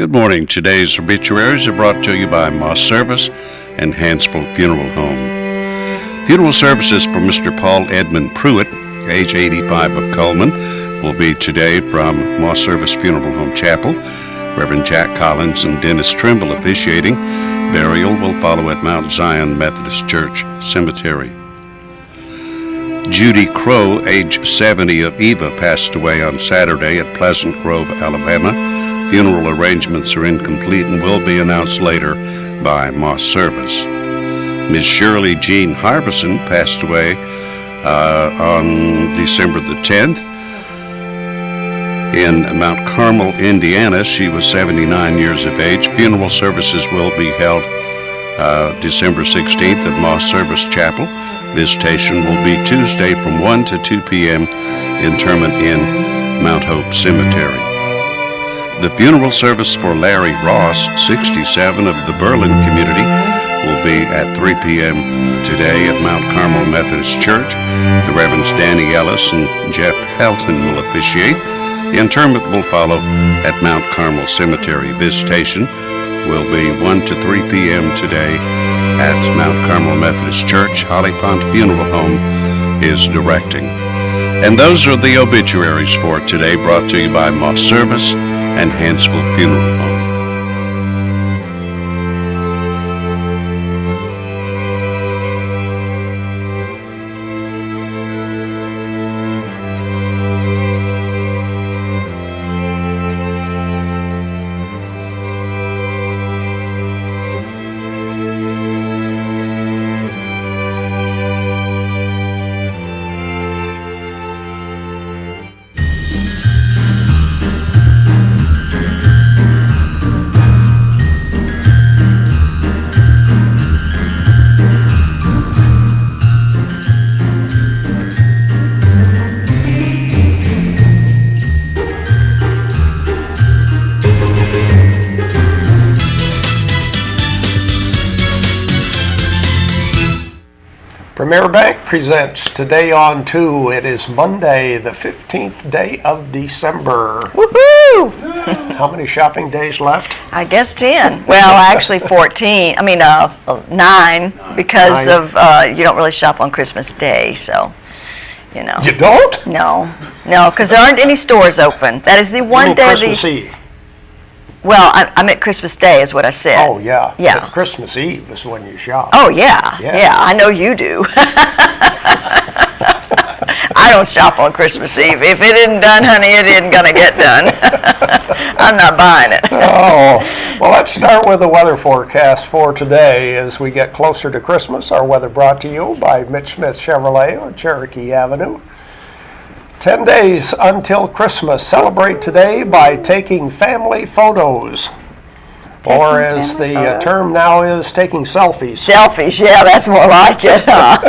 Good morning. Today's obituaries are brought to you by Moss Service and Hansville Funeral Home. Funeral services for Mr. Paul Edmund Pruitt, age 85 of Coleman, will be today from Moss Service Funeral Home Chapel. Reverend Jack Collins and Dennis Trimble officiating. Burial will follow at Mount Zion Methodist Church Cemetery. Judy Crow, age 70 of Eva, passed away on Saturday at Pleasant Grove, Alabama. Funeral arrangements are incomplete and will be announced later by Moss Service. Ms. Shirley Jean Harbison passed away on December the 10th in Mount Carmel, Indiana. She was 79 years of age. Funeral services will be held December 16th at Moss Service Chapel. Visitation will be Tuesday from 1 to 2 p.m. Interment in Mount Hope Cemetery. The funeral service for Larry Ross, 67, of the Berlin community, will be at 3 p.m. today at Mount Carmel Methodist Church. The Reverends Danny Ellis and Jeff Helton will officiate. The interment will follow at Mount Carmel Cemetery. Visitation will be 1 to 3 p.m. today at Mount Carmel Methodist Church. Holly Pond Funeral Home is directing. And those are the obituaries for today, brought to you by Moss Service and Hansville Funeral Home. Premier Bank presents Today on 2. It is Monday, the 15th day of December. Woohoo! How many shopping days left? I guess 10. Well, actually 14. 9, because of you don't really shop on Christmas Day, so, you know. You don't? No, because there aren't any stores open. That is the one day. Christmas Eve. Well, I meant Christmas Day is what I said. Oh, yeah. Yeah. But Christmas Eve is when you shop. Oh, yeah. I know you do. I don't shop on Christmas Eve. If it isn't done, honey, it isn't going to get done. I'm not buying it. Oh, well, let's start with the weather forecast for today as we get closer to Christmas. Our weather brought to you by Mitch Smith Chevrolet on Cherokee Avenue. 10 days until Christmas. Celebrate today by taking family photos. Or as the term now is, taking selfies. Selfies, yeah, that's more like it, huh?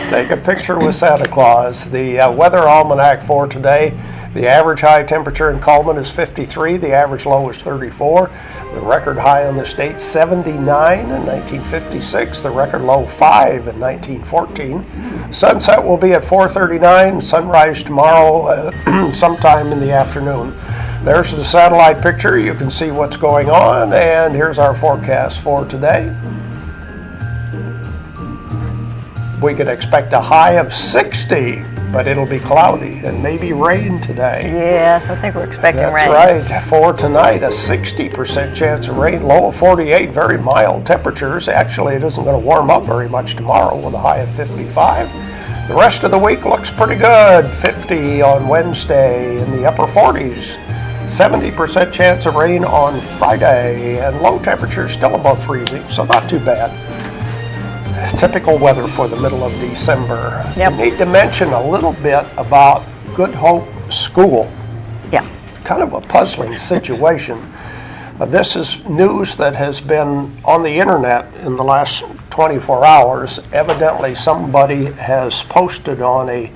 Take a picture with Santa Claus. The weather almanac for today, the average high temperature in Coleman is 53, the average low is 34. The record high on the state, 79 in 1956. The record low, 5 in 1914. Sunset will be at 4:39. Sunrise tomorrow sometime in the afternoon. There's the satellite picture. You can see what's going on. And here's our forecast for today. We could expect a high of 60, but it'll be cloudy and maybe rain today. Yes, I think we're expecting rain. That's right. For tonight, a 60% chance of rain, low of 48, very mild temperatures. Actually, it isn't going to warm up very much tomorrow with a high of 55. The rest of the week looks pretty good. 50 on Wednesday, in the upper 40s. 70% chance of rain on Friday, and low temperatures still above freezing, so not too bad. Typical weather for the middle of December. Yep. We need to mention a little bit about Good Hope School. Yeah. Kind of a puzzling situation. This is news that has been on the internet in the last 24 hours. Evidently, somebody has posted on a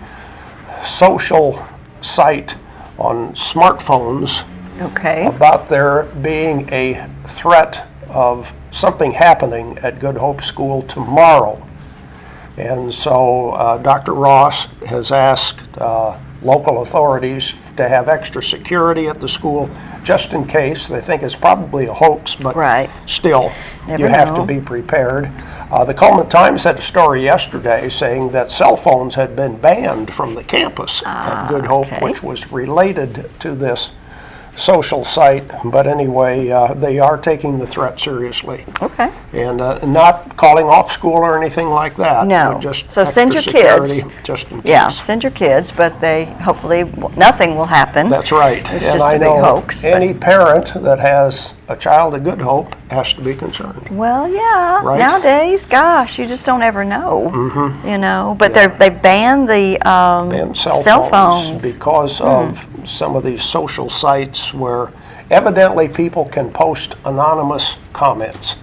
social site on smartphones about there being a threat of something happening at Good Hope School tomorrow. And so Dr. Ross has asked local authorities to have extra security at the school just in case. They think it's probably a hoax, but Right. still, Never you have to know. be prepared. The Coleman Times had a story yesterday saying that cell phones had been banned from the campus at Good Hope, okay. which was related to this social site. But anyway, they are taking the threat seriously. Okay. And not calling off school or anything like that. No. But just So send your extra kids. security, just in case. Yeah, send your kids, but they hopefully nothing will happen. That's right. It's And just I a big know hoax. but- any parent that has a child at Good Hope has to be concerned. Well, yeah. Right? Nowadays, gosh, you just don't ever know. You know, but Yeah. they banned the And cell phones because of some of these social sites where evidently people can post anonymous comments.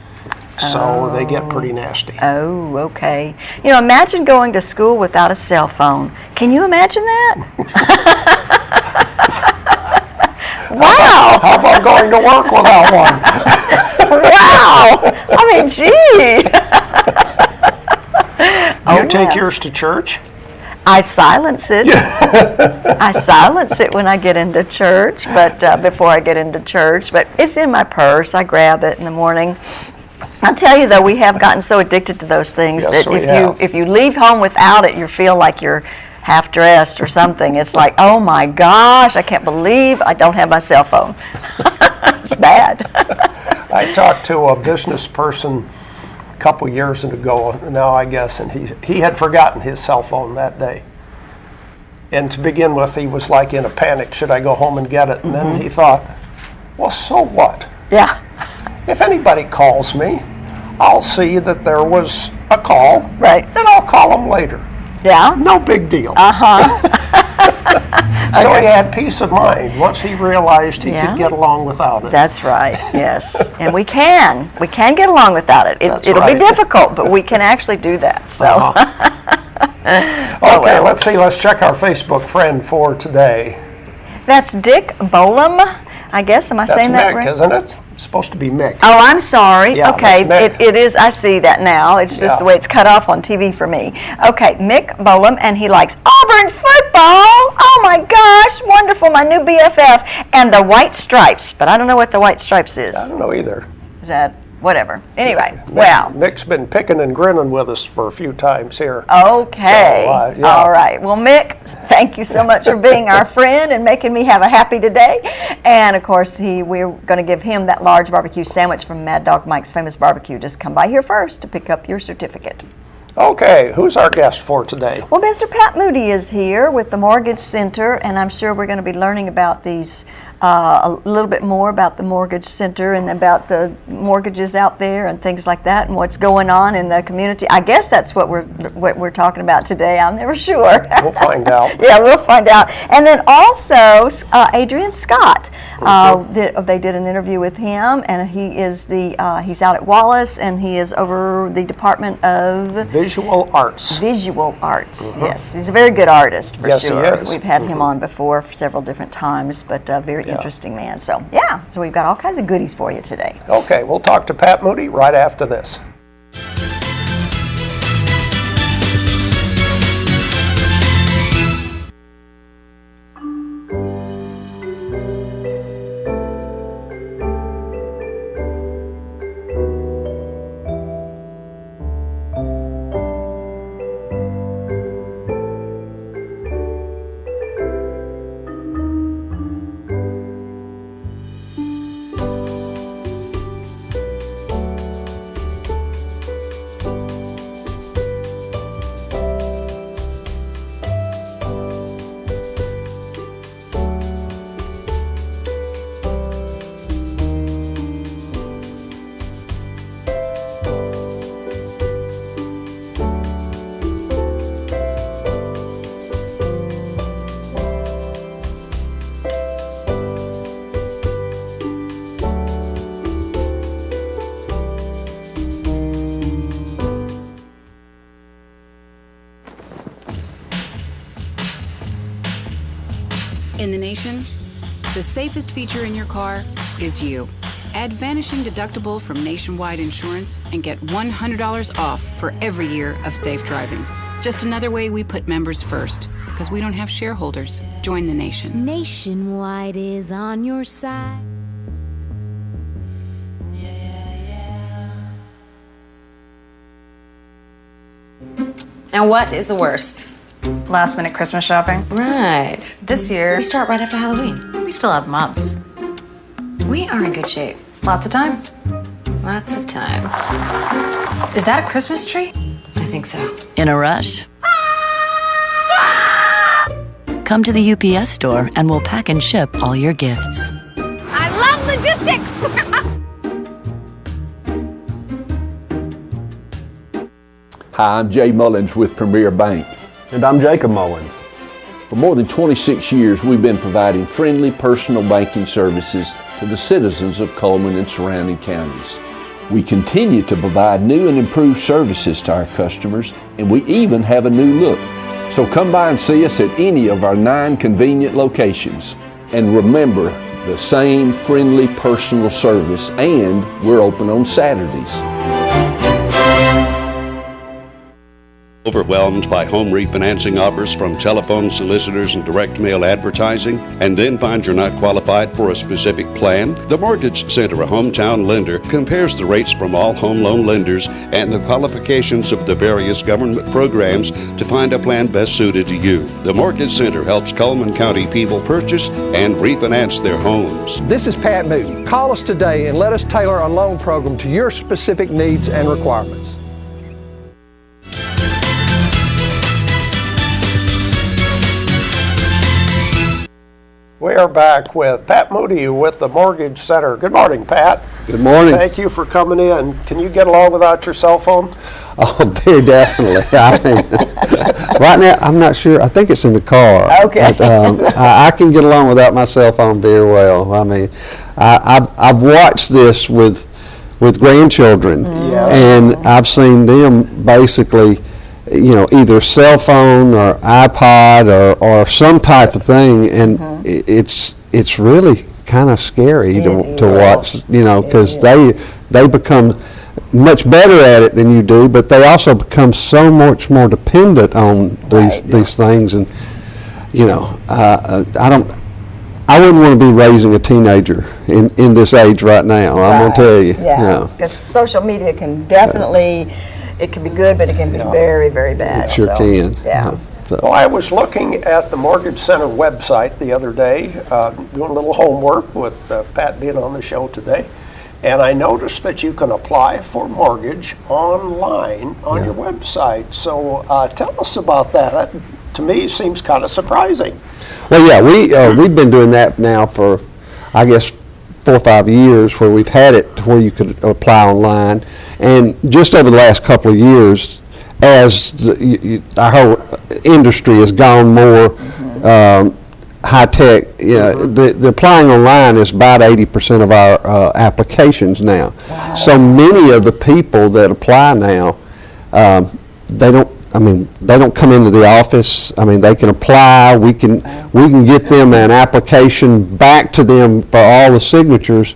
So they get pretty nasty. Oh, okay. You know, imagine going to school without a cell phone. Can you imagine that? Wow! How about going to work without one? Wow! I mean, gee. Do you take yeah. yours to church? I silence it. I silence it when I get into church, but before I get into church. But it's in my purse. I grab it in the morning. I'll tell you though, we have gotten so addicted to those things Yes, that we have. if you leave home without it, you feel like you're half dressed or something. It's like, oh my gosh, I can't believe I don't have my cell phone. It's bad. I talked to a business person a couple years ago now, I guess, and he had forgotten his cell phone that day. And to begin with, he was like in a panic. Should I go home and get it? And then he thought, well, so what? Yeah. If anybody calls me, I'll see that there was a call. Right. Then I'll call them later. Yeah. No big deal. Uh-huh. So he had peace of mind once he realized he Yeah. could get along without it. That's right. Yes. And we can get along without it. That's It'll right. be difficult, but we can actually do that. So. Okay, well. let's see. Let's check our Facebook friend for today. That's Dick Bolam, I guess. Am I That's saying that Mick, right? isn't it? It's supposed to be Mick. Oh, I'm sorry. Yeah, okay, that's Mick. it is. I see that now. It's just Yeah. the way it's cut off on TV for me. Okay, Mick Bolam, and he likes Auburn football. Oh my gosh, wonderful! My new BFF, and the white stripes. But I don't know what the white stripes is. I don't know either. Is that whatever? Anyway, Mick, Mick's been picking and grinning with us for a few times here. Okay. So, yeah. All right. Well, Mick, thank you so much for being our friend and making me have a happy today. And of course, we're going to give him that large barbecue sandwich from Mad Dog Mike's Famous Barbecue. Just come by here first to pick up your certificate. Okay, who's our guest for today? Well, Mr. Pat Moody is here with the Mortgage Center, and I'm sure we're going to be learning about these a little bit more about the Mortgage Center and about the mortgages out there and things like that, and what's going on in the community. I guess that's what we're talking about today. I'm never sure. We'll find out. Yeah, we'll find out. And then also Adrian Scott. They did an interview with him, and he is he's out at Wallace, and he is over the Department of Visual Arts. Visual Arts. Yes, he's a very good artist for Yes, he sure. is. We've had him on before for several different times, but very interesting man. So yeah, so we've got all kinds of goodies for you today. Okay, we'll talk to Pat Moody right after this. In the nation, the safest feature in your car is you. Add Vanishing Deductible from Nationwide Insurance and get $100 off for every year of safe driving. Just another way we put members first, because we don't have shareholders. Join the nation. Nationwide is on your side. Now, what is the worst? Last minute Christmas shopping. Right. This year, We start right after Halloween. we still have months. We are in good shape. Lots of time. Lots of time. Is that a Christmas tree? I think so. In a rush? Come to the UPS store and we'll pack and ship all your gifts. I love logistics! Hi, I'm Jay Mullins with Premier Bank. And I'm Jacob Mullins. For more than 26 years, we've been providing friendly personal banking services to the citizens of Coleman and surrounding counties. We continue to provide new and improved services to our customers, and we even have a new look. So come by and see us at any of our 9 convenient locations. And remember, the same friendly personal service, and we're open on Saturdays. Overwhelmed by home refinancing offers from telephone solicitors and direct mail advertising, and then find you're not qualified for a specific plan? The Mortgage Center, a hometown lender, compares the rates from all home loan lenders and the qualifications of the various government programs to find a plan best suited to you. The Mortgage Center helps Coleman County people purchase and refinance their homes. This is Pat Moody. Call us today and let us tailor a loan program to your specific needs and requirements. We are back with Pat Moody with the Mortgage Center. Good morning, Pat. Good morning. Thank you for coming in. Can you get along without your cell phone? Oh, very definitely. I mean, right now, I'm not sure. I think it's in the car. Okay. But, I can get along without my cell phone very well. I mean, I've watched this with grandchildren, Yes. and I've seen them basically, either cell phone or iPod or some type of thing, and it's really kind of scary to watch, because they become much better at it than you do, but they also become so much more dependent on these things, and I wouldn't want to be raising a teenager in this age right now. I'm going to tell you. Yeah, because social media can definitely, it can be good, but it can be very, very bad. It sure can. Yeah. Well, I was looking at the Mortgage Center website the other day, doing a little homework with Pat being on the show today, and I noticed that you can apply for mortgage online on your website. So tell us about that. That, to me, seems kind of surprising. Well, yeah, we've been doing that now for, I guess, 4 or 5 years, where we've had it to where you could apply online. And just over the last couple of years, as our whole industry has gone more high tech, the applying online is about 80% of our applications now. Wow. So many of the people that apply now, they don't come into the office. I mean, they can apply. We can get them an application back to them for all the signatures,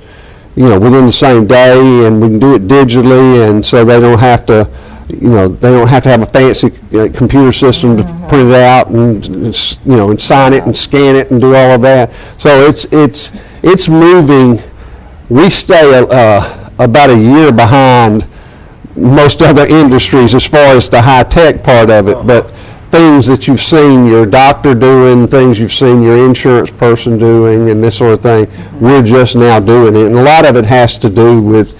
within the same day, and we can do it digitally, and so they don't have to, they don't have to have a fancy computer system to print it out and and sign it and scan it and do all of that. So it's moving. We stay about a year behind most other industries as far as the high-tech part of it, but things that you've seen your doctor doing, things you've seen your insurance person doing, and this sort of thing, we're just now doing it. And a lot of it has to do with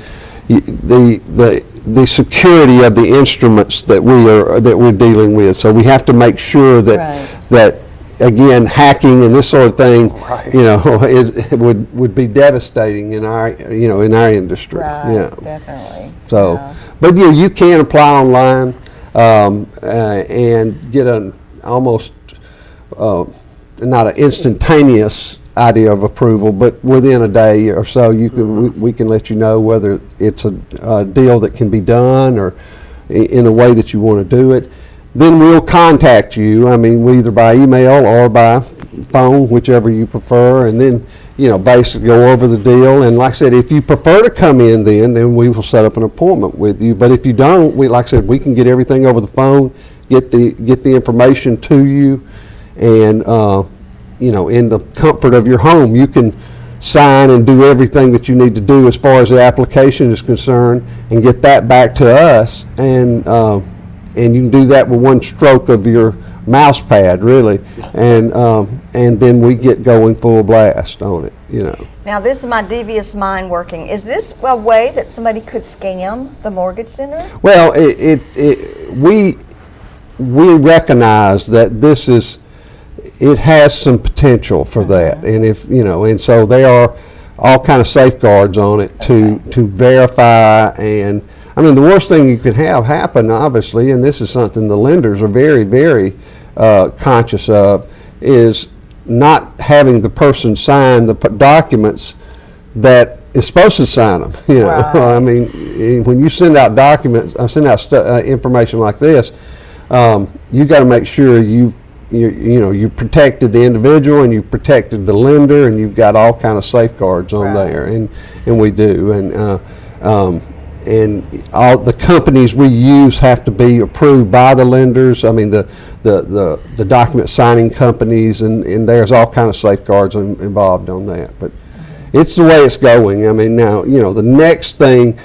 the security of the instruments that we're dealing with. So we have to make sure that again, hacking and this sort of thing, it would be devastating in our industry. Right, definitely. So, but you can apply online and get an almost not an instantaneous idea of approval, but within a day or so, we can let you know whether it's a deal that can be done or in the way that you want to do it. Then we'll contact you. I mean, either by email or by phone, whichever you prefer, and then basically go over the deal. And like I said, if you prefer to come in, then we will set up an appointment with you. But if you don't, like I said, we can get everything over the phone, get the information to you, and in the comfort of your home, you can sign and do everything that you need to do as far as the application is concerned, and get that back to us. And you can do that with one stroke of your mouse pad, really, and then we get going full blast on it, you know. Now, this is my devious mind working. Is this a way that somebody could scam the mortgage center? Well, we recognize that it has some potential for that, and and so there are all kind of safeguards on it to verify. And I mean, the worst thing you can have happen, obviously, and this is something the lenders are very, very conscious of, is not having the person sign the documents that is supposed to sign them. You know, Right. I mean, when you send out documents, send out information like this, you got to make sure you protected the individual and you protected the lender, and you've got all kind of safeguards on there, and we do, and all the companies we use have to be approved by the lenders. I mean, the document signing companies, and there's all kind of safeguards involved on that. But it's the way it's going. I mean, now, the next thing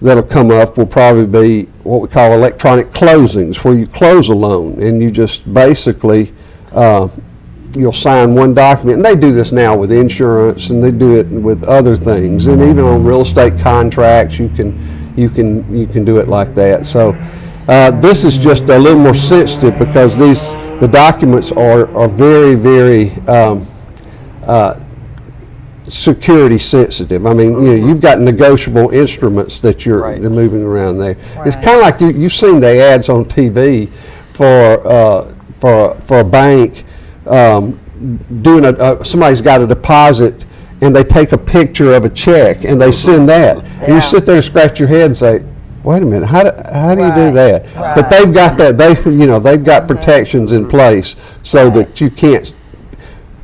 that'll come up will probably be what we call electronic closings, where you close a loan and you just basically you'll sign one document, and they do this now with insurance, and they do it with other things, and even on real estate contracts you can do it like that. So this is just a little more sensitive because the documents are very, very security sensitive. I mean, you've got negotiable instruments that you're moving around there. Right. It's kind of like you've seen the ads on TV for a bank doing somebody's got a deposit, and they take a picture of a check and they send that. Yeah. And you sit there and scratch your head and say, wait a minute, how do you do that? Right. But they've got that. They've got protections in place so that you can't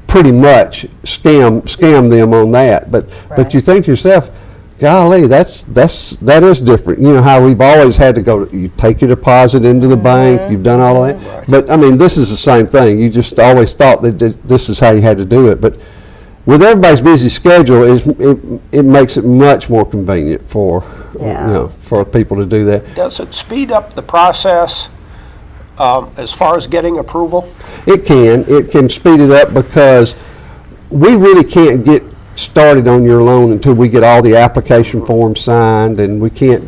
pretty much scam them on that. But you think to yourself, golly, that is different. You know how we've always had to go. You take your deposit into the bank. You've done all of that. Right. But I mean, this is the same thing. You just always thought that this is how you had to do it. But with everybody's busy schedule, it makes it much more convenient for for people to do that. Does it speed up the process as far as getting approval? It can speed it up because we really can't get started on your loan until we get all the application forms signed, and we can't,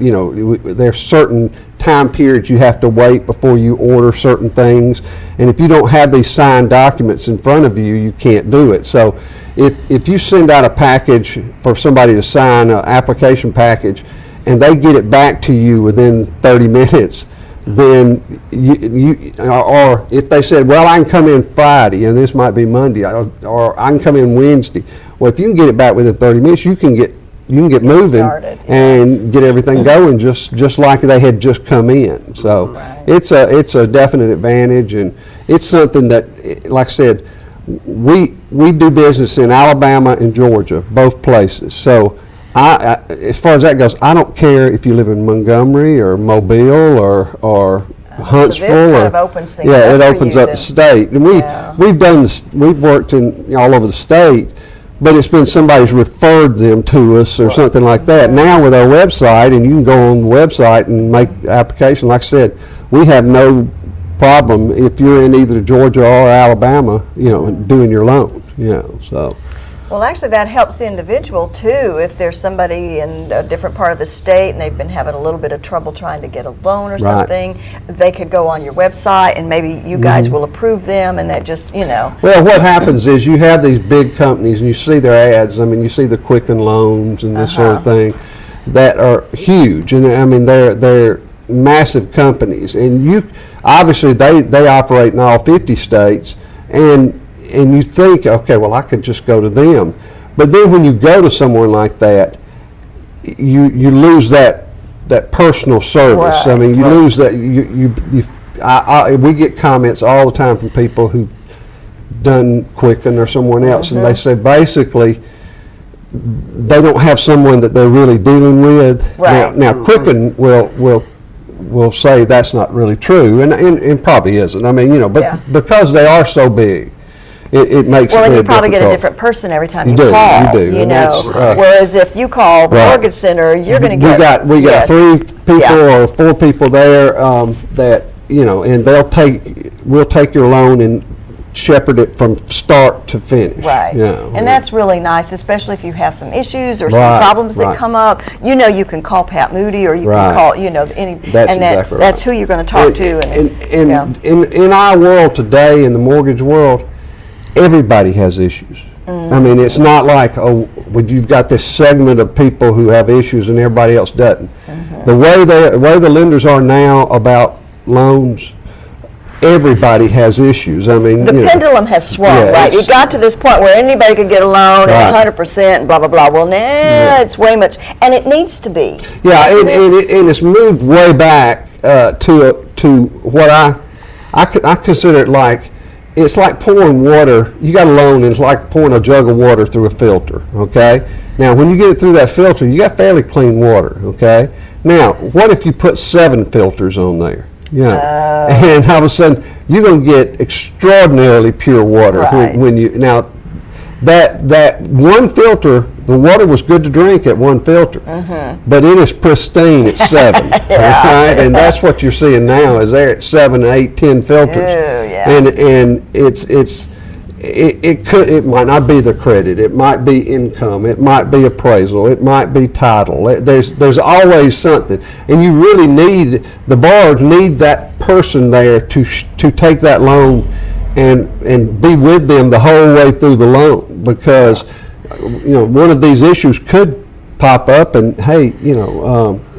there's certain time periods you have to wait before you order certain things, and if you don't have these signed documents in front of you, you can't do it. So if you send out a package for somebody to sign, an application package, and they get it back to you within 30 minutes, then or if they said, well, I can come in Friday, and this might be Monday, or I can come in Wednesday. Well, if you can get it back within 30 minutes, you can get moving and get everything going just like they had just come in. So it's a definite advantage, and it's something that, like I said, we do business in Alabama and Georgia, both places. So as far as that goes, I don't care if you live in Montgomery or Mobile or Huntsville. So this kind of opens things up it opens up the state. And we've worked in all over the state, but it's been somebody's referred them to us or something like that. Now with our website, and you can go on the website and make application. Like I said, we have no problem if you're in either Georgia or Alabama, doing your loan. So. Well, actually, that helps the individual, too. If there's somebody in a different part of the state and they've been having a little bit of trouble trying to get a loan or something, they could go on your website and maybe you guys will approve them, and that just, Well, what happens is you have these big companies and you see their ads. I mean, you see the Quicken Loans and this sort of thing that are huge. And, I mean, they're massive companies. And obviously, they operate in all 50 states. And you think, okay, well, I could just go to them. But then when you go to someone like that, you lose that personal service. I mean, you lose that. We get comments all the time from people who've done Quicken or someone else, and they say basically they don't have someone that they're really dealing with. Right. Now Quicken will say that's not really true, and probably isn't. I mean, but because they are so big, it makes it and you probably difficult. get a different person every time you call. You do. Whereas if you call the mortgage center, you're going to get. We got 3 people or 4 people there that and we'll take your loan and shepherd it from start to finish. Right. And that's really nice, especially if you have some issues or some problems that come up. You can call Pat Moody, or you can call, any, that's who you're going to talk to. In our world today, in the mortgage world, everybody has issues. I mean, it's not like, you've got this segment of people who have issues and everybody else doesn't. The way the lenders are now about loans, everybody has issues. I mean, the pendulum has swung, right? It got to this point where anybody could get a loan at 100% and blah, blah, blah. Well, now it's way much, and it needs to be. Yeah, and it's moved way back to what I consider it like. It's like pouring water. You got a loan, and it's like pouring a jug of water through a filter, okay? Now, when you get it through that filter, you got fairly clean water, okay? Now, what if you put 7 filters on there? And all of a sudden, you're going to get extraordinarily pure water. When you now, that one filter, the water was good to drink at one filter, but it is pristine at 7. Right? And that's what you're seeing now, is they're at 7, 8, 10 filters. And it might not be the credit, it might be income, it might be appraisal, it might be title. There's always something, and you really need, the borrowers need that person there to take that loan and be with them the whole way through the loan, because one of these issues could pop up, and hey,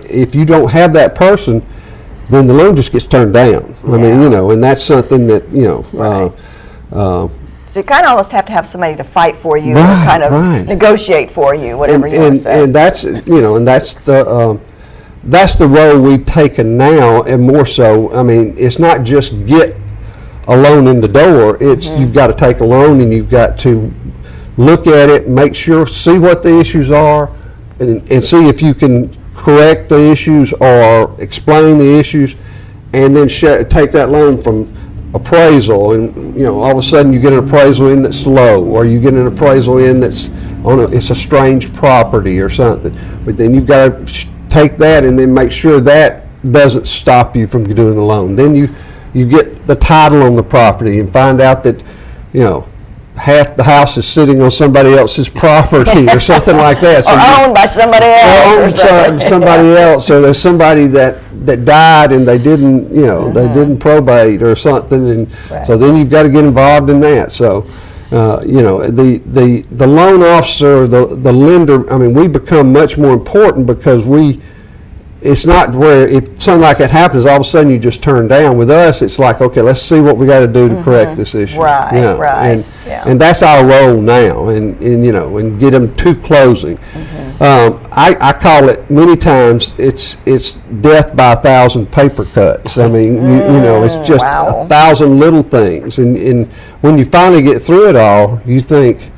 if you don't have that person, then the loan just gets turned down. I mean, and that's something that so you kind of almost have to have somebody to fight for you, or kind of negotiate for you, whatever you want to say. And that's that's the role we've taken now, and more so. I mean, it's not just get a loan in the door. It's you've got to take a loan, and you've got to look at it, make sure, see what the issues are, and see if you can correct the issues or explain the issues, and then take that loan from appraisal, and all of a sudden you get an appraisal in that's low, or you get an appraisal in that's it's a strange property or something. But then you've got to take that and then make sure that doesn't stop you from doing the loan. Then you get the title on the property and find out that half the house is sitting on somebody else's property or something like that. So owned by somebody else. Somebody else, or there's somebody that died and they didn't, they didn't probate or something, and so then you've got to get involved in that. So, the loan officer, the lender. I mean, we become much more important because it's not where if something like that happens, all of a sudden you just turn down. With us, it's like, okay, let's see what we got to do to correct this issue. And that's our role now, and get them to closing. I call it many times. It's death by 1,000 paper cuts. I mean, it's just 1,000 little things, and when you finally get through it all, you think.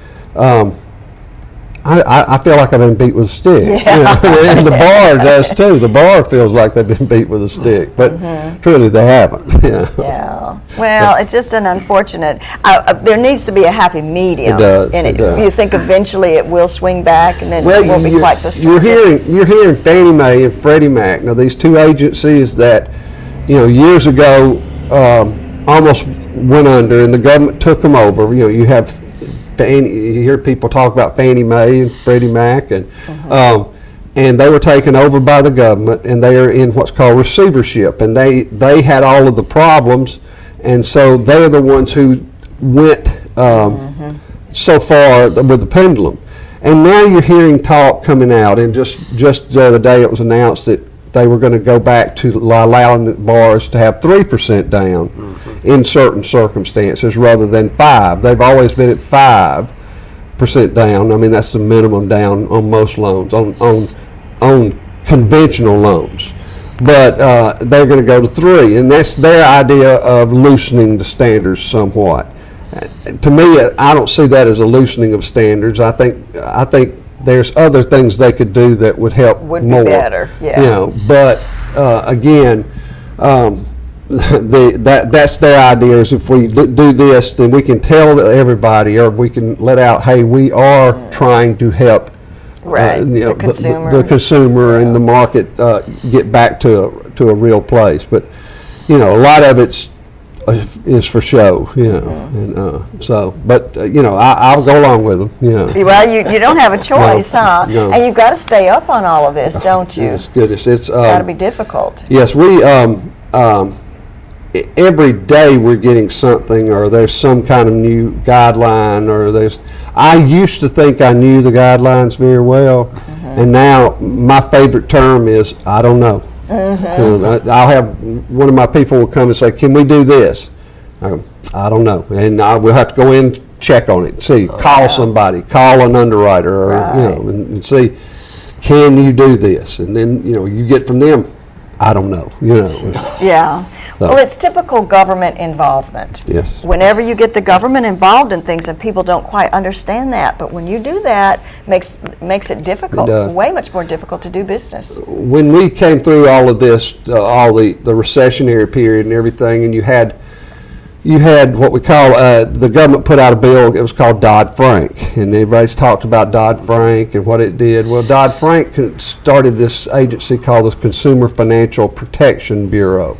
I feel like I've been beat with a stick. And the bar does too. The bar feels like they've been beat with a stick, but truly they haven't. Well, it's just an unfortunate. There needs to be a happy medium. It does. You think eventually it will swing back, and then it won't be quite so strict. You're hearing Fannie Mae and Freddie Mac. Now, these two agencies that years ago almost went under, and the government took them over. You have. You hear people talk about Fannie Mae and Freddie Mac, and they were taken over by the government, and they are in what's called receivership, and they had all of the problems, and so they're the ones who went so far with the pendulum. And now you're hearing talk coming out, and just the other day it was announced that they were going to go back to allowing the borrowers to have 3% down in certain circumstances rather than 5%. They've always been at 5% down. I mean, that's the minimum down on most loans, on conventional loans. But they're going to go to 3%, and that's their idea of loosening the standards somewhat. To me, I don't see that as a loosening of standards. I think there's other things they could do that would help more. Would be better, But again, that's their idea. Is if we do this, then we can tell everybody, or we can let out, hey, we are trying to help the consumer and the market get back to a real place. But a lot of it's is for show, and so, but I'll go along with them, Well, you don't have a choice, huh? no. And you've got to stay up on all of this, don't you? Yes, goodness, it's got to be difficult. Yes, we every day we're getting something, or there's some kind of new guideline, or I used to think I knew the guidelines very well, and now my favorite term is I don't know. I'll have one of my people will come and say, "Can we do this?" I don't know, and we'll have to go in, check on it, see, call somebody, call an underwriter, or and see, can you do this? And then you get from them, I don't know, Yeah. Well, it's typical government involvement. Yes. Whenever you get the government involved in things, and people don't quite understand that, but when you do that, makes it difficult, way much more difficult to do business. When we came through all of this, all the recessionary period and everything, and you had what we call the government put out a bill. It was called Dodd-Frank, and everybody's talked about Dodd-Frank and what it did. Well, Dodd-Frank started this agency called the Consumer Financial Protection Bureau,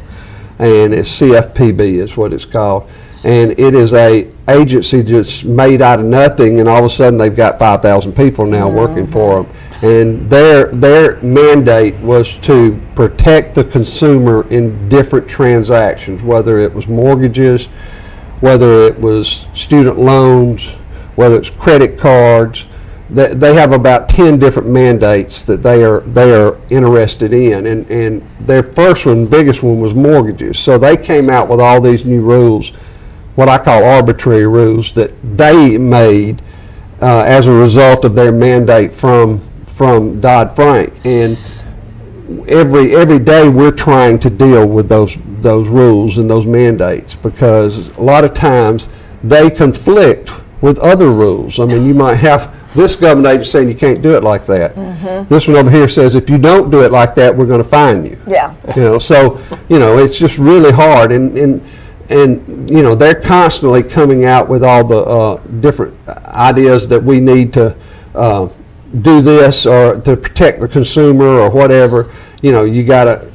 and it's CFPB is what it's called, and it is a agency that's made out of nothing, and all of a sudden they've got 5,000 people now working for them, and their mandate was to protect the consumer in different transactions, whether it was mortgages, whether it was student loans, whether it's credit cards. They have about 10 different mandates that they are interested in, and their first one, biggest one, was mortgages. So they came out with all these new rules, what I call arbitrary rules, that they made as a result of their mandate from Dodd-Frank. And every day we're trying to deal with those rules and those mandates, because a lot of times they conflict with other rules. I mean, you might have this government agency saying you can't do it like that. This one over here says if you don't do it like that, we're going to fine you. Yeah. So it's just really hard, and they're constantly coming out with all the different ideas that we need to do this or to protect the consumer or whatever. You got to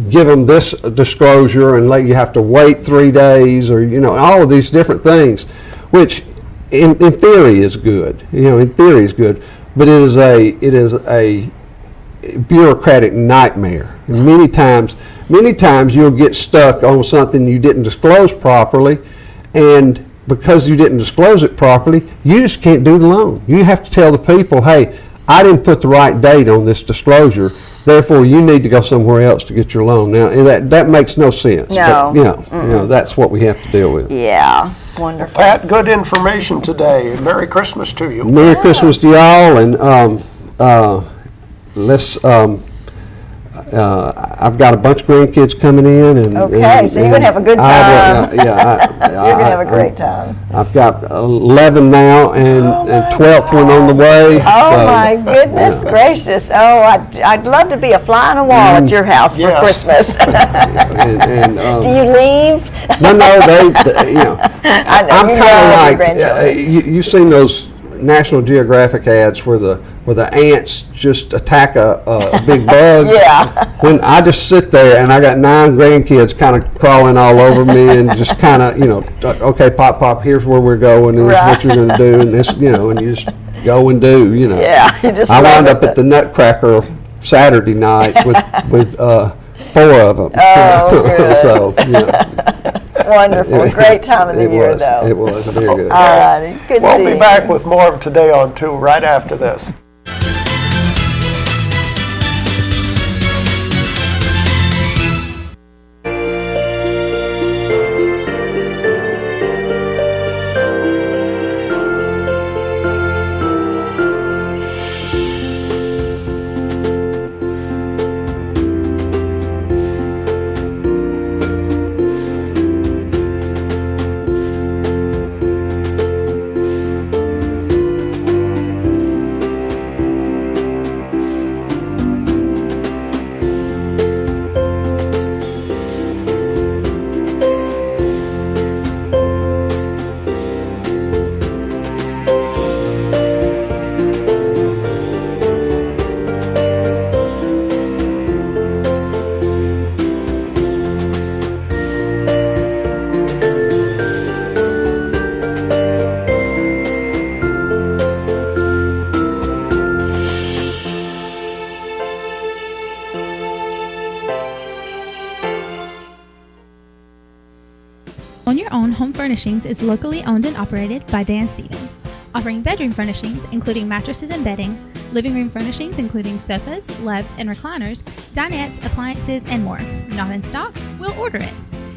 give them this disclosure and you have to wait 3 days, or all of these different things, which in theory is good. In theory is good, but it is a bureaucratic nightmare. And many times you'll get stuck on something you didn't disclose properly, and because you didn't disclose it properly, you just can't do the loan. You have to tell the people, hey, I didn't put the right date on this disclosure, therefore you need to go somewhere else to get your loan. Now, that makes no sense. No. But, that's what we have to deal with. Yeah. Wonderful. Pat, good information today. Merry Christmas to you. Merry Christmas to y'all, and let's. I've got a bunch of grandkids coming in, and so you're gonna have a good time. You're gonna have a great time. I've got 11 now, and 12th one on the way. Oh my goodness gracious! Oh, I'd love to be a fly on a wall at your house for Christmas. Do you leave? No, I know, I'm kind of grandchildren. like you've seen those National Geographic ads where the ants just attack a big bug. Yeah. When I just sit there and I got 9 grandkids kind of crawling all over me and just kind of, okay, pop, here's where we're going, and this is what you're going to do, and this, and you just go and do, Yeah. You just I wound up at the Nutcracker Saturday night with 4 of them. Oh, good. So, Wonderful. Great time of the year, though. It was very good. All righty. Good We'll to see be you. back with more of Today on 2 right after this. On Your Own Home Furnishings is locally owned and operated by Dan Stevens, offering bedroom furnishings including mattresses and bedding, living room furnishings including sofas, lugs, and recliners, dinettes, appliances, and more. Not in stock? We'll order it.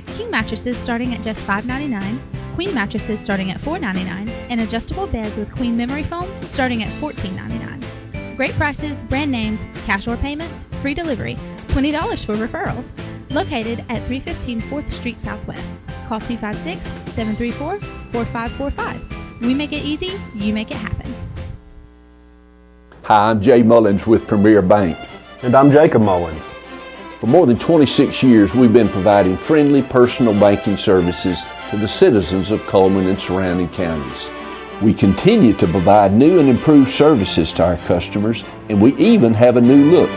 King mattresses starting at just $5.99, queen mattresses starting at $4.99, and adjustable beds with queen memory foam starting at $14.99. Great prices, brand names, cash or payments, free delivery, $20 for referrals. Located at 315 4th Street Southwest. Call 256-734-4545. We make it easy, you make it happen. Hi, I'm Jay Mullins with Premier Bank. And I'm Jacob Mullins. For more than 26 years, we've been providing friendly personal banking services to the citizens of Coleman and surrounding counties. We continue to provide new and improved services to our customers, and we even have a new look.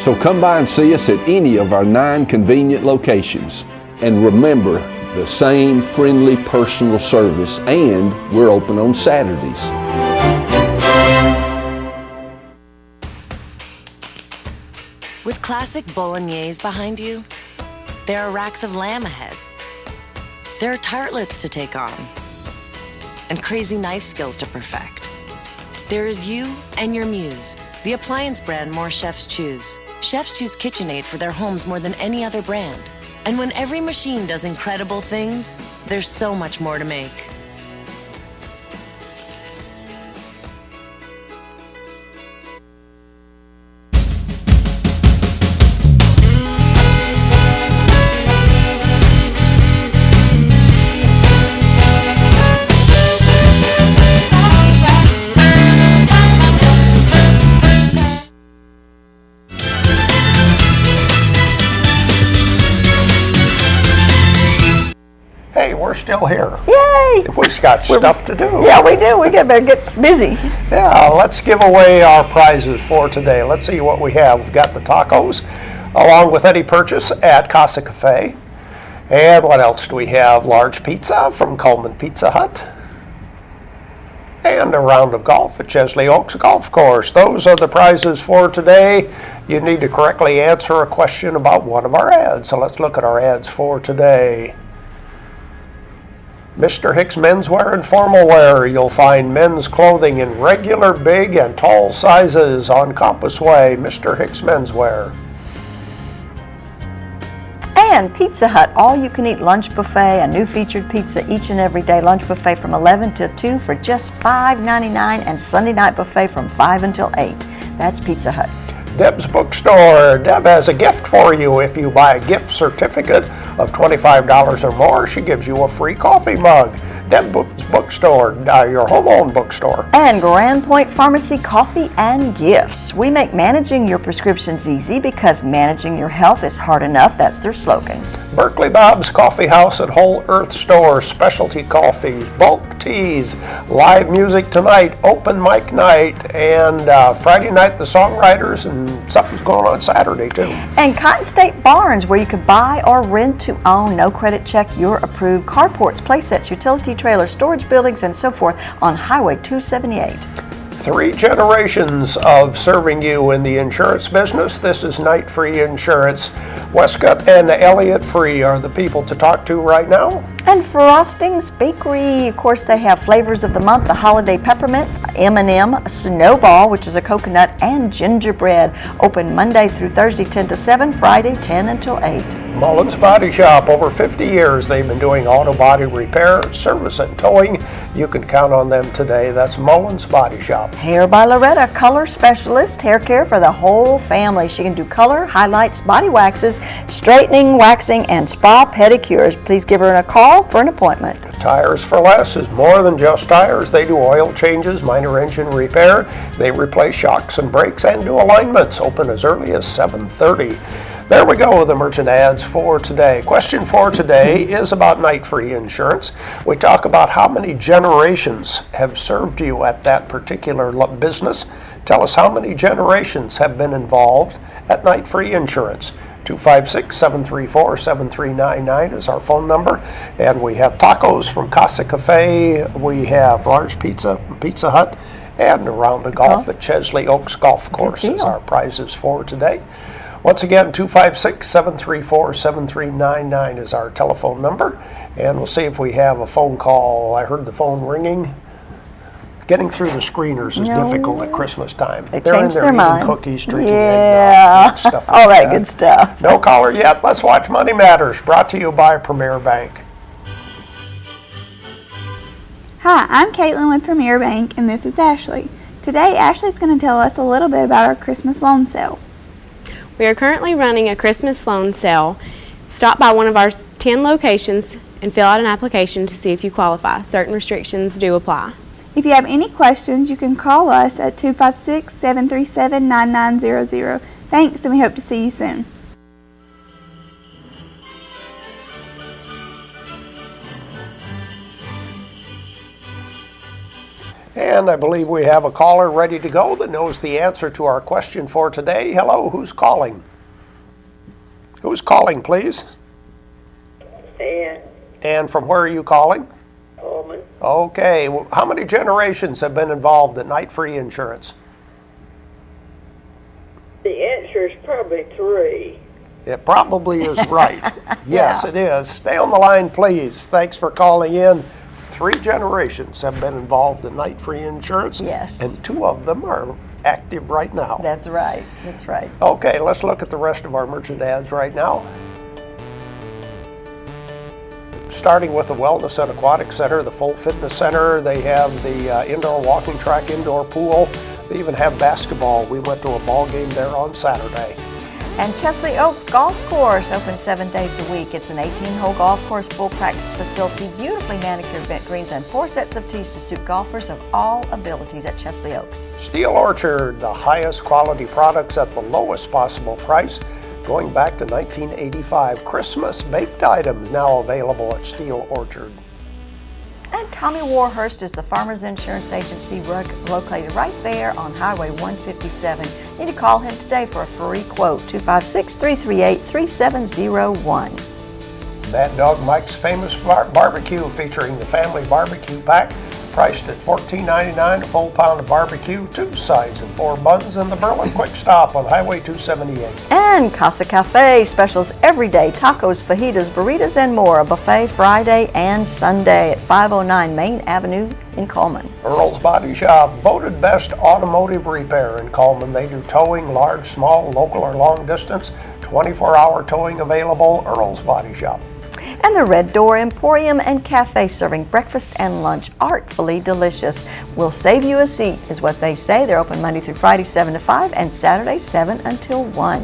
So come by and see us at any of our 9 convenient locations. And remember, the same friendly personal service, and we're open on Saturdays. With classic bolognese behind you, there are racks of lamb ahead. There are tartlets to take on, and crazy knife skills to perfect. There is you and your muse, the appliance brand more chefs choose. Chefs choose KitchenAid for their homes more than any other brand. And when every machine does incredible things, there's so much more to make. Hey, we're still here. Yay! We've got stuff to do. Yeah, we do. We better get busy. Yeah, let's give away our prizes for today. Let's see what we have. We've got the tacos, along with any purchase at Casa Cafe. And what else do we have? Large pizza from Coleman Pizza Hut. And a round of golf at Chesley Oaks Golf Course. Those are the prizes for today. You need to correctly answer a question about one of our ads. So let's look at our ads for today. Mr. Hicks Menswear and Formal Wear. You'll find men's clothing in regular, big, and tall sizes on Compass Way. Mr. Hicks Menswear. And Pizza Hut, all-you-can-eat lunch buffet, a new featured pizza each and every day lunch buffet from 11 till 2 for just $5.99, and Sunday night buffet from 5 until 8. That's Pizza Hut. Deb's Bookstore. Deb has a gift for you. If you buy a gift certificate of $25 or more, she gives you a free coffee mug. Deb's Bookstore, your home-owned bookstore. And Grand Point Pharmacy Coffee and Gifts. We make managing your prescriptions easy because managing your health is hard enough. That's their slogan. Berkeley Bob's Coffee House at Whole Earth Store. Specialty coffees, bulk teas, live music tonight, open mic night, and Friday night the songwriters, and something's going on Saturday too. And Cotton State Barns, where you could buy or rent to own, no credit check, your approved carports, playsets, utility trailers, storage buildings, and so forth on Highway 278. 3 generations of serving you in the insurance business. This is Night Free Insurance. Westcott and Elliott Free are the people to talk to right now. And Frosting's Bakery, of course, they have flavors of the month: the holiday peppermint, M&M, snowball, which is a coconut, and gingerbread. Open Monday through Thursday 10 to 7, Friday 10 until 8. Mullins Body Shop, over 50 years they've been doing auto body repair, service, and towing. You can count on them today. That's Mullins Body Shop. Hair by Loretta, color specialist, hair care for the whole family. She can do color, highlights, body waxes, straightening, waxing, and spa pedicures. Please give her a call for an appointment. Tires for Less is more than just tires. They do oil changes, minor engine repair. They replace shocks and brakes and do alignments. Open as early as 7:30. There we go with the merchant ads for today. Question for today is about Night Free Insurance. We talk about how many generations have served you at that particular business. Tell us how many generations have been involved at Night Free Insurance. 256-734-7399 is our phone number. And we have tacos from Casa Cafe. We have large pizza from Pizza Hut. And a round of golf at Chesley Oaks Golf Course is our prizes for today. Once again, 256-734-7399 is our telephone number, and we'll see if we have a phone call. I heard the phone ringing. Getting through the screeners is difficult at Christmas time. They They're in changed there their eating mind. cookies, drinking Yeah. eggnog, stuff like All right, that. good stuff. No caller yet. Let's watch Money Matters, brought to you by Premier Bank. Hi, I'm Caitlin with Premier Bank, and this is Ashley. Today, Ashley's going to tell us a little bit about our Christmas loan sale. We are currently running a Christmas loan sale. Stop by one of our 10 locations and fill out an application to see if you qualify. Certain restrictions do apply. If you have any questions, you can call us at 256-737-9900. Thanks, and we hope to see you soon. And I believe we have a caller ready to go that knows the answer to our question for today. Hello, who's calling? Who's calling, please? Ann. And from where are you calling? Coleman. Okay, well, how many generations have been involved in Night Free Insurance? The answer is probably 3. It probably is right. Yes, it is. Stay on the line, please. Thanks for calling in. 3 generations have been involved in Night Free Insurance. Yes. And 2 of them are active right now. That's right. That's right. Okay, let's look at the rest of our merchant ads right now. Starting with the Wellness and Aquatic Center, the full fitness center. They have the indoor walking track, indoor pool. They even have basketball. We went to a ball game there on Saturday. And Chesley Oak Golf Course, open 7 days a week. It's an 18-hole golf course, full practice facility, beautifully manicured bent greens, and 4 sets of tees to suit golfers of all abilities at Chesley Oaks. Steel Orchard, the highest quality products at the lowest possible price. Going back to 1985, Christmas baked items now available at Steel Orchard. And Tommy Warhurst is the Farmers Insurance Agency located right there on Highway 157. You need to call him today for a free quote, 256-338-3701. Mad Dog Mike's Famous Barbecue, featuring the family barbecue pack, priced at $14.99, a full pound of barbecue, 2 sides and 4 buns, in the Berlin Quick Stop on Highway 278. And Casa Cafe, specials every day, tacos, fajitas, burritos, and more. A buffet Friday and Sunday at 509 Main Avenue in Coleman. Earl's Body Shop, voted best automotive repair in Coleman. They do towing, large, small, local, or long distance. 24-hour towing available, Earl's Body Shop. And the Red Door Emporium and Cafe, serving breakfast and lunch artfully delicious. We'll save you a seat, is what they say. They're open Monday through Friday, 7 to 5, and Saturday, 7 until 1.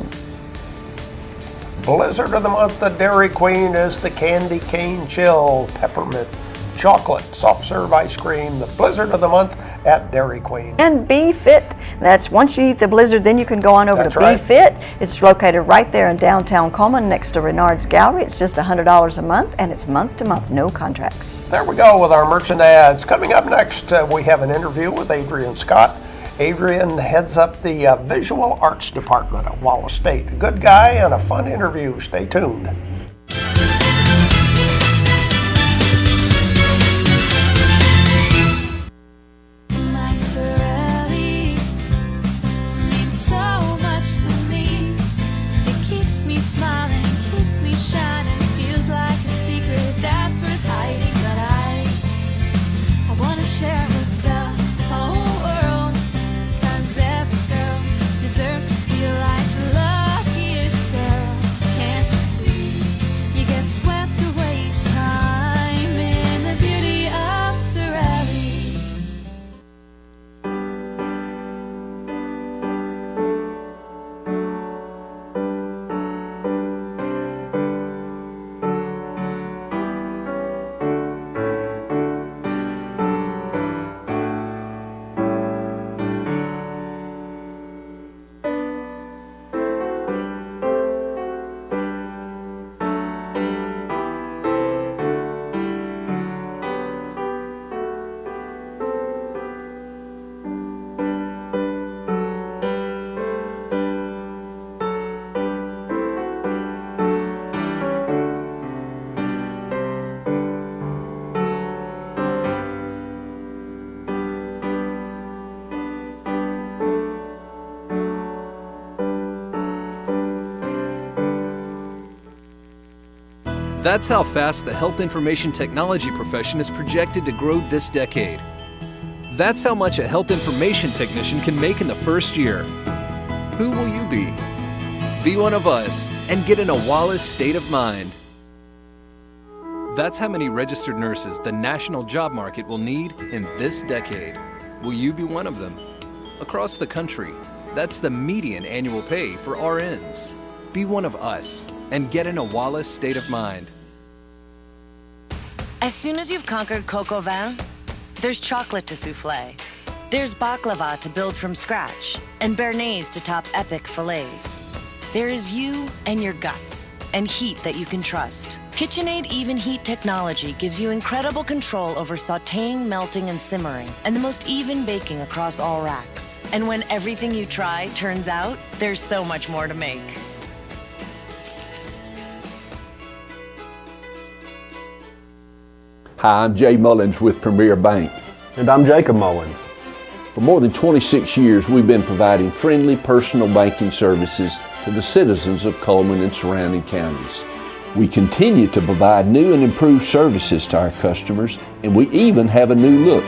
Blizzard of the month at Dairy Queen is the Candy Cane Chill Peppermint Chocolate Soft Serve Ice Cream. The Blizzard of the month at Dairy Queen. And Be Fit, that's once you eat the Blizzard, then you can go on over That's to right. Be Fit. It's located right there in downtown Coleman next to Renard's Gallery. It's just $100 a month, and it's month to month, no contracts. There we go with our merchant ads. Coming up next, we have an interview with Adrian Scott. Adrian heads up the Visual Arts Department at Wallace State. A good guy and a fun interview. Stay tuned. Smiling, keeps me shining, feels like a secret that's worth hiding. But I want to share with the whole world, 'cause every girl deserves to feel like the luckiest girl. Can't you see? That's how fast the health information technology profession is projected to grow this decade. That's how much a health information technician can make in the first year. Who will you be? Be one of us and get in a Wallace state of mind. That's how many registered nurses the national job market will need in this decade. Will you be one of them? Across the country, that's the median annual pay for RNs. Be one of us and get in a Wallace state of mind. As soon as you've conquered coq au vin, there's chocolate to souffle. There's baklava to build from scratch and béarnaise to top epic fillets. There is you and your guts and heat that you can trust. KitchenAid Even Heat technology gives you incredible control over sautéing, melting, and simmering, and the most even baking across all racks. And when everything you try turns out, there's so much more to make. Hi, I'm Jay Mullins with Premier Bank. And I'm Jacob Mullins. For more than 26 years, we've been providing friendly personal banking services to the citizens of Coleman and surrounding counties. We continue to provide new and improved services to our customers, and we even have a new look.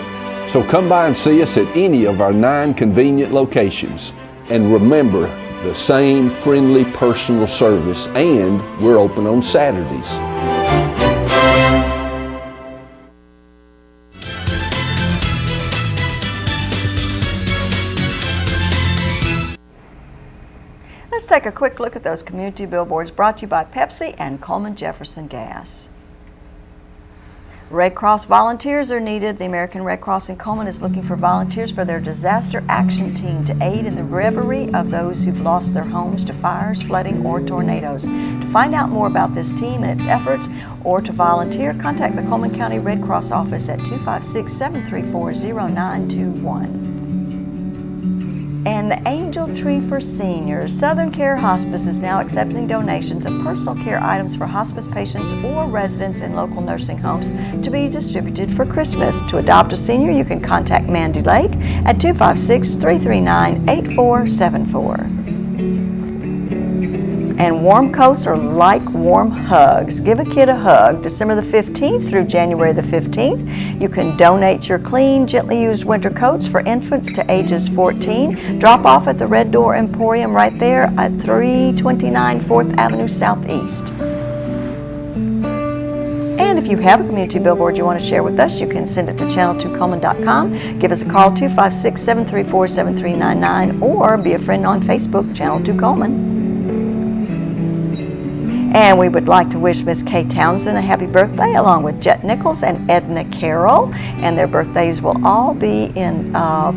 So come by and see us at any of our 9 convenient locations. And remember, the same friendly personal service, and we're open on Saturdays. Let's take a quick look at those community billboards brought to you by Pepsi and Coleman Jefferson Gas. Red Cross volunteers are needed. The American Red Cross in Coleman is looking for volunteers for their disaster action team to aid in the recovery of those who've lost their homes to fires, flooding, or tornadoes. To find out more about this team and its efforts or to volunteer, contact the Coleman County Red Cross office at 256-734-0921. And the Angel Tree for Seniors. Southern Care Hospice is now accepting donations of personal care items for hospice patients or residents in local nursing homes to be distributed for Christmas. To adopt a senior, you can contact Mandy Lake at 256-339-8474. And warm coats are like warm hugs. Give a kid a hug. December the 15th through January the 15th, you can donate your clean, gently used winter coats for infants to ages 14. Drop off at the Red Door Emporium right there at 329 4th Avenue Southeast. And if you have a community billboard you want to share with us, you can send it to channel2coleman.com. Give us a call, 256-734-7399, or be a friend on Facebook, Channel 2 Coleman. And we would like to wish Miss Kay Townsend a happy birthday, along with Jet Nichols and Edna Carroll. And their birthdays will all be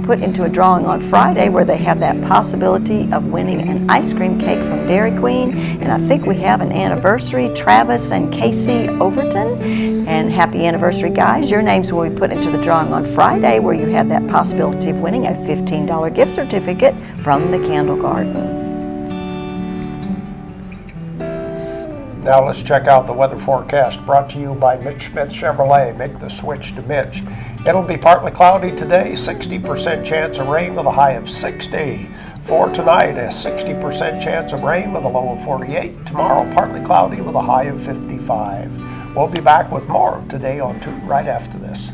put into a drawing on Friday, where they have that possibility of winning an ice cream cake from Dairy Queen. And I think we have an anniversary, Travis and Casey Overton. And happy anniversary, guys. Your names will be put into the drawing on Friday, where you have that possibility of winning a $15 gift certificate from the Candle Garden. Now let's check out the weather forecast brought to you by Mitch Smith Chevrolet. Make the switch to Mitch. It'll be partly cloudy today, 60% chance of rain with a high of 60. For tonight, a 60% chance of rain with a low of 48. Tomorrow, partly cloudy with a high of 55. We'll be back with more of Today on 2 right after this.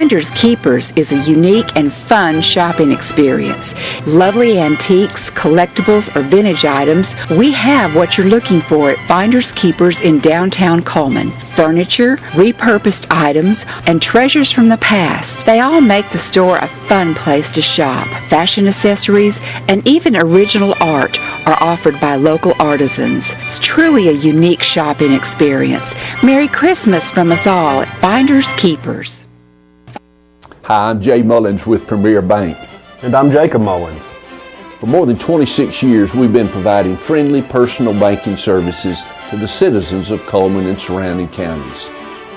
Finders Keepers is a unique and fun shopping experience. Lovely antiques, collectibles, or vintage items, we have what you're looking for at Finders Keepers in downtown Coleman. Furniture, repurposed items, and treasures from the past. They all make the store a fun place to shop. Fashion accessories and even original art are offered by local artisans. It's truly a unique shopping experience. Merry Christmas from us all at Finders Keepers. Hi, I'm Jay Mullins with Premier Bank. And I'm Jacob Mullins. For more than 26 years, we've been providing friendly personal banking services to the citizens of Coleman and surrounding counties.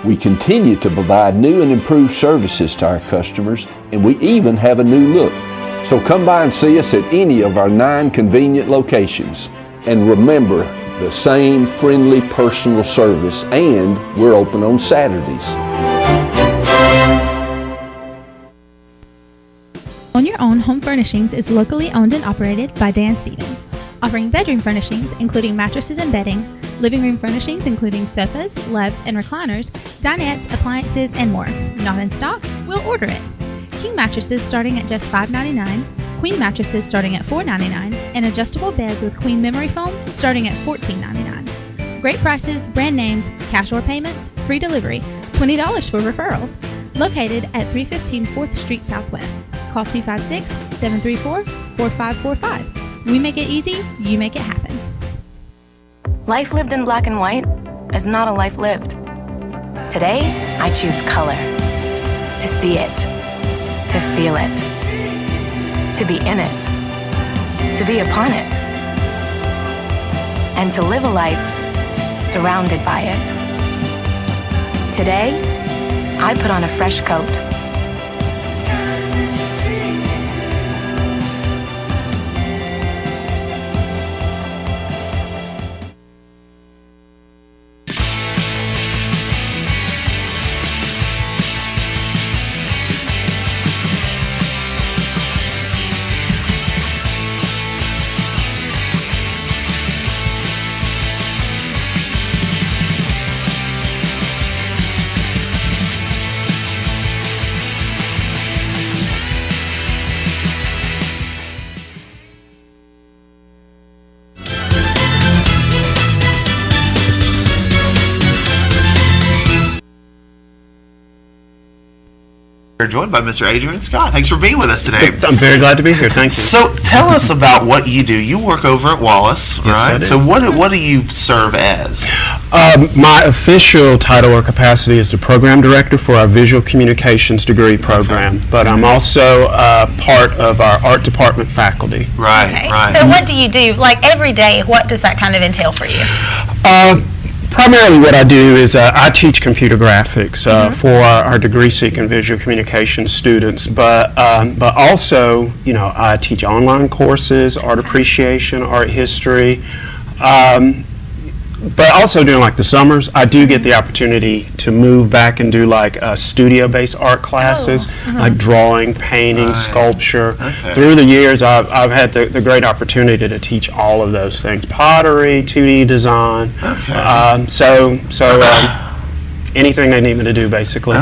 We continue to provide new and improved services to our customers, and we even have a new look. So come by and see us at any of our 9 convenient locations. And remember, the same friendly personal service, and we're open on Saturdays. On Your Own Home Furnishings is locally owned and operated by Dan Stevens, offering bedroom furnishings including mattresses and bedding, living room furnishings including sofas, loves, and recliners, dinettes, appliances, and more. Not in stock? We'll order it. King mattresses starting at just $5.99, queen mattresses starting at $4.99, and adjustable beds with queen memory foam starting at $14.99. Great prices, brand names, cash or payments, free delivery, $20 for referrals. Located at 315 4th Street Southwest. Call 256-734-4545. We make it easy, you make it happen. Life lived in black and white is not a life lived. Today, I choose color. To see it. To feel it. To be in it. To be upon it. And to live a life surrounded by it. Today, I put on a fresh coat. We're joined by Mr. Adrian Scott. Thanks for being with us today. I'm very glad to be here. Thank you. So tell us about what you do. You work over at Wallace, Yes, I right? do. So what do you serve as? My official title or capacity is the program director for our visual communications degree program, but I'm also part of our art department faculty. Right, right. So what do you do, like every day, what does that kind of entail for you? Primarily what I do is I teach computer graphics for our degree-seeking visual communications students, but also, you know, I teach online courses, art appreciation, art history, but also during like the summers, I do get the opportunity to move back and do like studio-based art classes, like drawing, painting, sculpture. Through the years, I've had the great opportunity to teach all of those things: pottery, 2D design. Anything they need me to do, basically.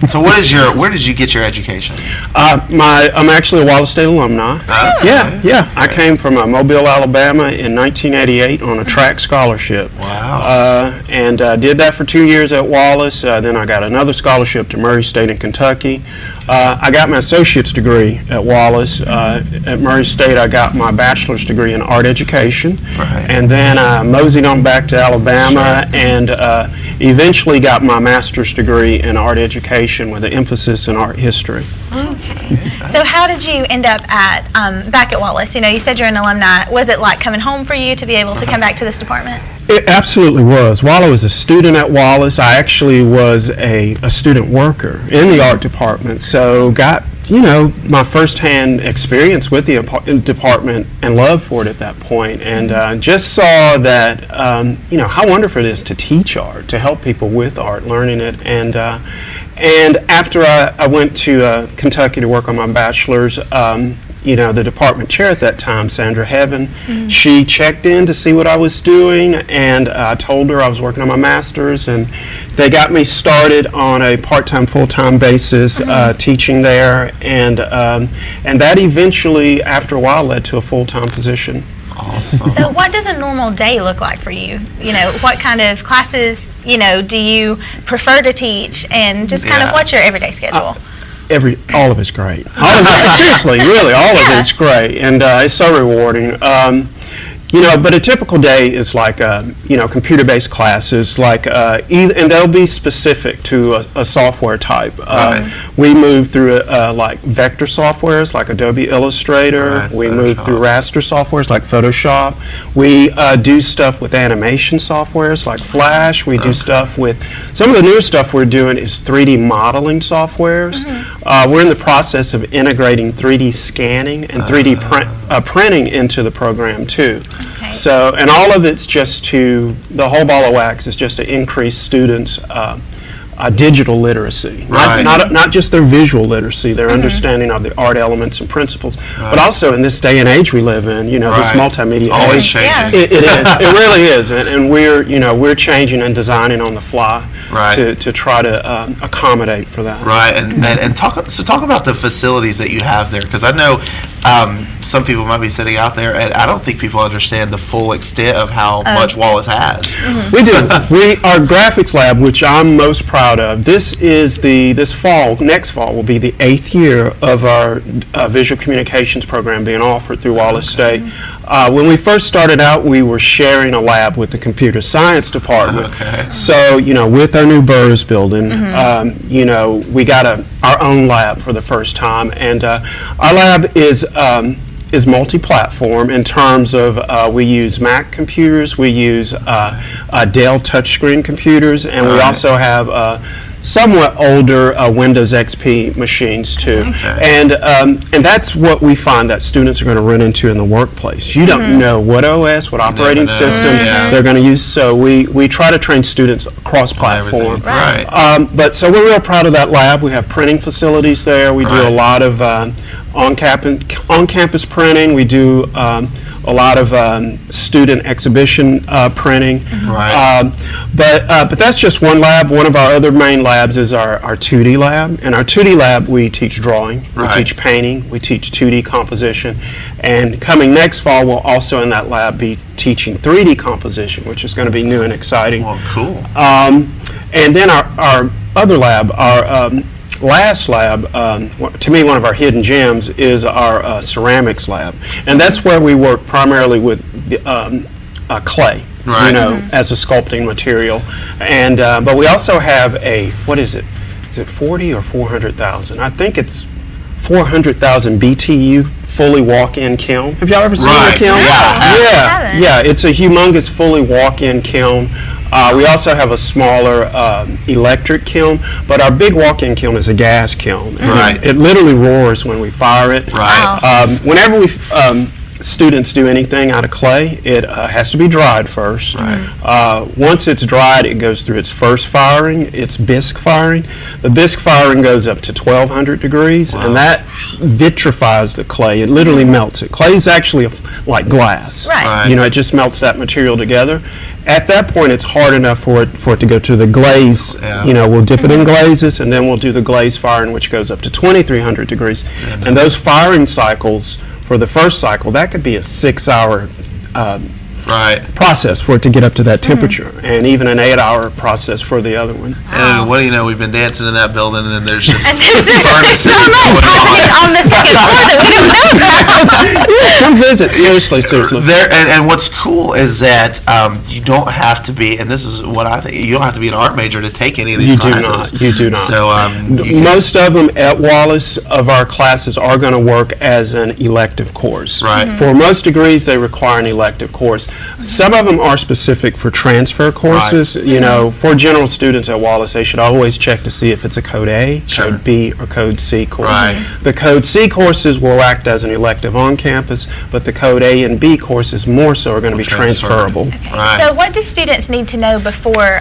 So where did you get your education? I'm actually a Wallace State alumni. Yeah. I came from Mobile, Alabama in 1988 on a track scholarship. Wow. And did that for 2 years at Wallace. Then I got another scholarship to Murray State in Kentucky. I got my associate's degree at Wallace. At Murray State, I got my bachelor's degree in art education. And then I moseyed on back to Alabama and eventually got my master's degree in art education with an emphasis in art history. Okay. So how did you end up at back at Wallace? You know, you said you're an alumni. Was it like coming home for you to be able to come back to this department? It absolutely was. While I was a student at Wallace, I actually was a student worker in the art department, so got, you know, my first-hand experience with the department and love for it at that point, and just saw that, you know, how wonderful it is to teach art, to help people with art, learning it, and after I went to Kentucky to work on my bachelor's, the department chair at that time, Sandra Heaven, she checked in to see what I was doing, and I told her I was working on my master's, and they got me started on a part-time, full-time basis teaching there, and that eventually, after a while, led to a full-time position. Awesome. So what does a normal day look like for you? What kind of classes, do you prefer to teach, and just kind of what's your everyday schedule? All of it's great. Seriously, really, all of it's great, and it's so rewarding. But a typical day is like, computer-based classes, like, and they'll be specific to a software type. We move through like vector softwares like Adobe Illustrator. We move through raster softwares like Photoshop. We do stuff with animation softwares like Flash. We do stuff with, some of the newer stuff we're doing is 3D modeling softwares. We're in the process of integrating 3D scanning and 3D printing into the program too. Okay. So, and all of it's just the whole ball of wax is just to increase students' digital literacy, not just their visual literacy, their understanding of the art elements and principles, but also in this day and age we live in, this multimedia always age. changing. It is. It really is, and we're changing and designing on the fly to try to accommodate for that. Right, and talk about the facilities that you have there, because I know some people might be sitting out there, and I don't think people understand the full extent of how much Wallace has. We do. Our graphics lab, which I'm most proud of, next fall will be the 8th year of our visual communications program being offered through Wallace State. When we first started out, we were sharing a lab with the computer science department. So, with our new Burrs building, we got our own lab for the first time, and our lab is multi-platform in terms of we use Mac computers, we use Dell touchscreen computers, and we also have somewhat older Windows XP machines too. And that's what we find that students are going to run into in the workplace. You don't know what OS, what operating system they're going to use, so we try to train students cross-platform. But so we're real proud of that lab. We have printing facilities there. We do a lot of on-campus printing. We do a lot of student exhibition printing. But that's just one lab. One of our other main labs is our 2D lab. In our 2D lab, we teach drawing, we teach painting, we teach 2D composition. And coming next fall, we'll also in that lab be teaching 3D composition, which is going to be new and exciting. Well, cool. And then our other lab, our last lab, to me one of our hidden gems, is our ceramics lab, and that's where we work primarily with clay, as a sculpting material, and but we also have a, what is it 40 or 400,000? I think it's 400,000 BTU fully walk-in kiln. Have y'all ever seen a kiln? Yeah, it's a humongous fully walk-in kiln. We also have a smaller electric kiln, but our big walk-in kiln is a gas kiln. It literally roars when we fire it. Whenever students do anything out of clay, it has to be dried first. Once it's dried, it goes through its first firing, its bisque firing. The bisque firing goes up to 1200 degrees, and that vitrifies the clay. It literally melts it. Clay is actually like glass. It just melts that material together. At that point, it's hard enough for it to go to the glaze. We'll dip it in glazes, and then we'll do the glaze firing, which goes up to 2300 degrees. And those firing cycles, for the first cycle, that could be a 6-hour process for it to get up to that temperature, and even an 8-hour process for the other one. And what do you know? We've been dancing in that building, and there's just there's so much happening on the second floor that we don't know about. Come visit, seriously. And what's cool is that you don't have to be, and this is what I think, you don't have to be an art major to take any of these classes. You do not. So most of them at Wallace of our classes are going to work as an elective course. For most degrees, they require an elective course. Some of them are specific for transfer courses. For general students at Wallace, they should always check to see if it's a Code A, Code B, or Code C course. The Code C courses will act as an elective on campus, but the Code A and B courses more so are going to be transferable. So what do students need to know before,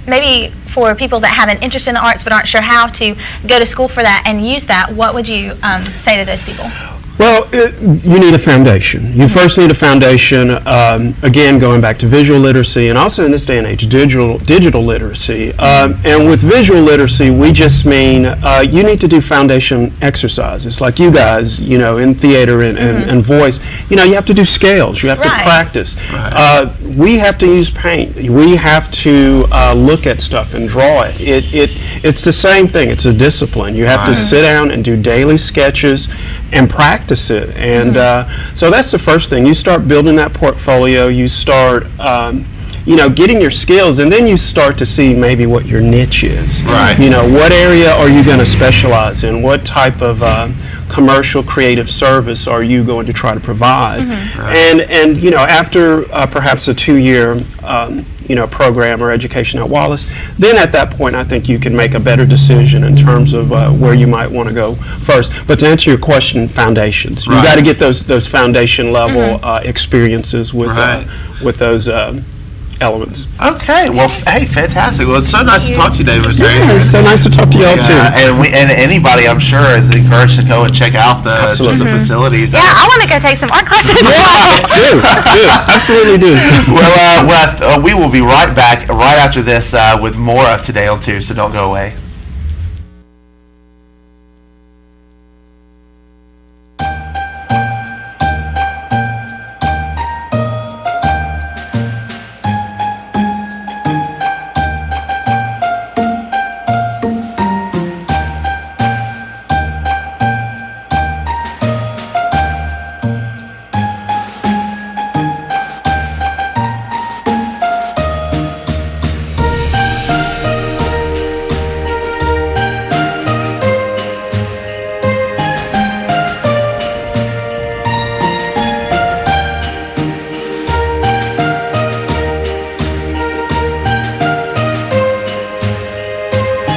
maybe for people that have an interest in the arts but aren't sure how to go to school for that and use that, what would you say to those people? Well, you need a foundation. You first need a foundation, again, going back to visual literacy, and also in this day and age, digital literacy. And with visual literacy, we just mean you need to do foundation exercises, like you guys, in theater and voice. You have to do scales. You have to practice. We have to use paint. We have to look at stuff and draw it. It's the same thing. It's a discipline. You have to sit down and do daily sketches and practice it. And so that's the first thing. You start building that portfolio. You start getting your skills, and then you start to see maybe what your niche is. Right. What area are you going to specialize in? What type of commercial creative service are you going to try to provide? And after perhaps a 2-year program or education at Wallace, then at that point I think you can make a better decision in terms of where you might want to go first. But to answer your question, foundations. You've got to get those foundation level experiences with those elements. Okay, well, hey, fantastic. Well, it's so nice to talk to you, David. Yeah, it's so nice to talk to y'all too. And anybody, I'm sure, is encouraged to go and check out the facilities. Yeah, I want to go take some art classes. do. Absolutely do. Well, we will be right back right after this with more of Today on 2, so don't go away.